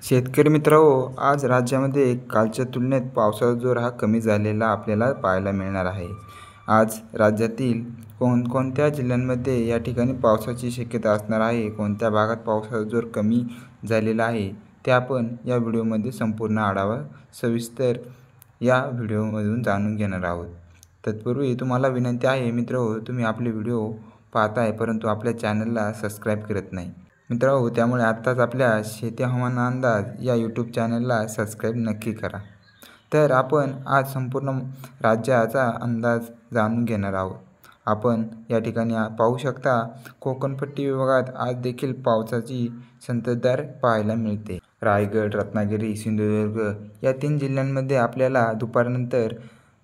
शेतकरी मित्रांनो, आज राज्यामध्ये कालच्या तुलनेत पावसाचा जोर हा कमी झालेला आपल्याला पाहायला मिळणार आहे. आज राज्यातील कोणकोणत्या जिल्ह्यांमध्ये या ठिकाणी पावसाची शक्यता असणार आहे, कोणत्या भागात पावसाचा जोर कमी झालेला आहे, ते आपण या व्हिडिओमध्ये संपूर्ण आढावा सविस्तर या व्हिडिओमधून जाणून घेणार आहोत. तत्पूर्वी तुम्हाला विनंती आहे मित्रांनो, तुम्ही आपले व्हिडिओ पाहताय परंतु आपल्या चॅनलला सबस्क्राईब करत नाही. मित्रांनो, त्यामुळे आत्ताच आपल्या शेती हवामान अंदाज या यूट्यूब चॅनलला सबस्क्राईब नक्की करा. तर आपण आज संपूर्ण राज्याचा अंदाज जाणून घेणार आहोत. आपण या ठिकाणी पाहू शकता, कोकणपट्टी विभागात आज देखील पावसाची संततधार पाहायला मिळते. रायगड, रत्नागिरी, सिंधुदुर्ग या 3 जिल्ह्यांमध्ये आपल्याला दुपारनंतर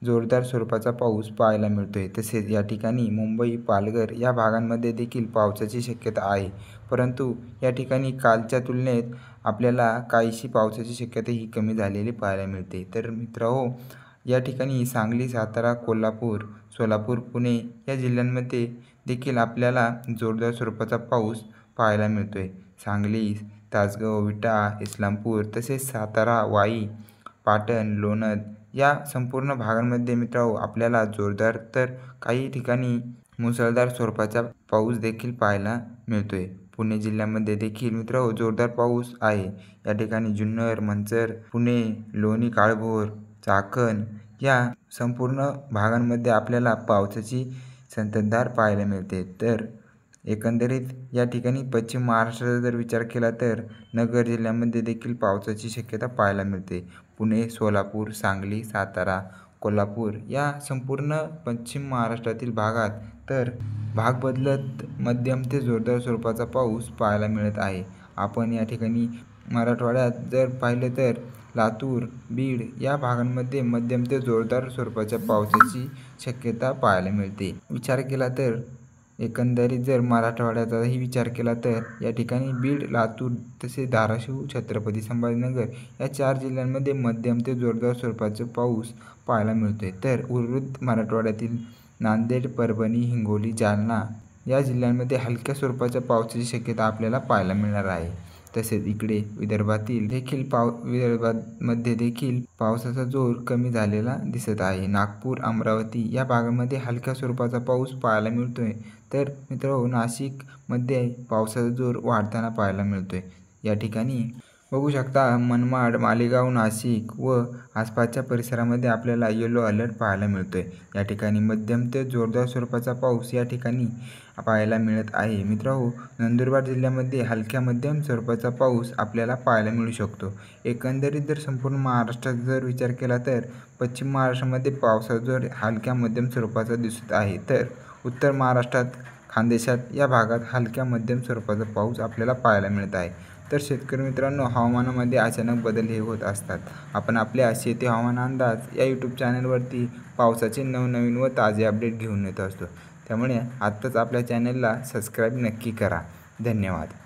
जोरदार स्वरूपाचा पाऊस पाहायला मिळतोय. तसेच या ठिकाणी मुंबई, पालघर या भागांमध्ये देखील पावसाची शक्यता आहे. परंतु या ठिकाणी कालच्या तुलनेत आपल्याला काहीशी पावसाची शक्यता ही कमी झालेली पाहायला मिळते. तर मित्रांनो, या ठिकाणी सांगली, सातारा, कोल्हापूर, सोलापूर, पुणे या जिल्ह्यांमध्ये देखील आपल्याला जोरदार स्वरूपाचा पाऊस पाहायला मिळतोय. सांगली, तासगाव, विटा, इस्लामपूर तसेच सातारा, वाई, पाटण, लोणंद या संपूर्ण भागांमध्ये मित्रांनो आपल्याला जोरदार तर काही ठिकाणी मुसळधार स्वरूपाचा पाऊस देखील पाहायला मिळतोय. पुणे जिल्ह्यामध्ये देखील मित्रांनो जोरदार पाऊस आहे. या ठिकाणी जुन्नर, मंचर, पुणे, लोणी, काळभोर, चाकण या संपूर्ण भागांमध्ये आपल्याला पावसाची संततधार पाहायला मिळते. तर एकंदरीत या ठिकाणी पश्चिम महाराष्ट्राचा जर विचार केला तर नगर जिल्ह्यामध्ये देखील पावसाची शक्यता पाहायला मिळते. पुणे, सोलापूर, सांगली, सातारा, कोल्हापूर या संपूर्ण पश्चिम महाराष्ट्रातील भागात तर भाग बदलत मध्यम ते जोरदार स्वरूपाचा पाऊस पाहायला मिळत आहे. आपण या ठिकाणी मराठवाड्यात जर पाहिलं तर लातूर, बीड या भागांमध्ये मध्यम ते जोरदार स्वरूपाच्या पावसाची शक्यता पाहायला मिळते. विचार केला तर एकंदरीत जर मराठवाड्याचाही विचार केला तर या ठिकाणी बीड, लातूर तसेच धाराशिव, छत्रपती संभाजीनगर या 4 जिल्ह्यांमध्ये मध्यम ते जोरदार स्वरूपाचा पाऊस पाहायला मिळतोय. तर उर्वरित मराठवाड्यातील नांदेड, परभणी, हिंगोली, जालना या जिल्ह्यांमध्ये हलक्या स्वरूपाच्या पावसाची शक्यता आपल्याला पाहायला मिळणार आहे. तसेच इकडे विदर्भामध्ये देखील पावसाचा जोर कमी झालेला दिसत आहे. नागपूर, अमरावती या भागामध्ये हलक्या स्वरूपाचा पाऊस पाहायला मिळतोय. तर मित्रांनो, नाशिकमध्ये पावसाचा जोर वाढताना पाहायला मिळतोय. या ठिकाणी बघू शकता, मनमाड, मालेगाव, नाशिक व आसपासच्या परिसरामध्ये आपल्याला येलो अलर्ट पाहायला मिळतोय. या ठिकाणी मध्यम ते जोरदार स्वरूपाचा पाऊस या ठिकाणी पाहायला मिळत आहे. मित्रांनो, नंदुरबार जिल्ह्यामध्ये हलक्या मध्यम स्वरूपाचा पाऊस आपल्याला पाहायला मिळू शकतो. एकंदरीत जर संपूर्ण महाराष्ट्रात जर विचार केला तर पश्चिम महाराष्ट्रामध्ये पावसाचा जोर हलक्या मध्यम स्वरूपाचा दिसत आहे. तर उत्तर महाराष्ट्रात, खानदेशात या भागात हलक्या मध्यम स्वरूपाचा पाऊस आपल्याला पाहायला मिळत आहे. तर शेतकरी मित्रांनो, हवामानामध्ये अचानक बदल हे होत असतात. आपण आपल्या शेती हवामान अंदाज या यूट्यूब चॅनलवरती पावसाचे नवनवीन व ताजे अपडेट घेऊन येत असतो. त्यामुळे आत्ताच आपल्या चॅनलला सबस्क्राईब नक्की करा. धन्यवाद.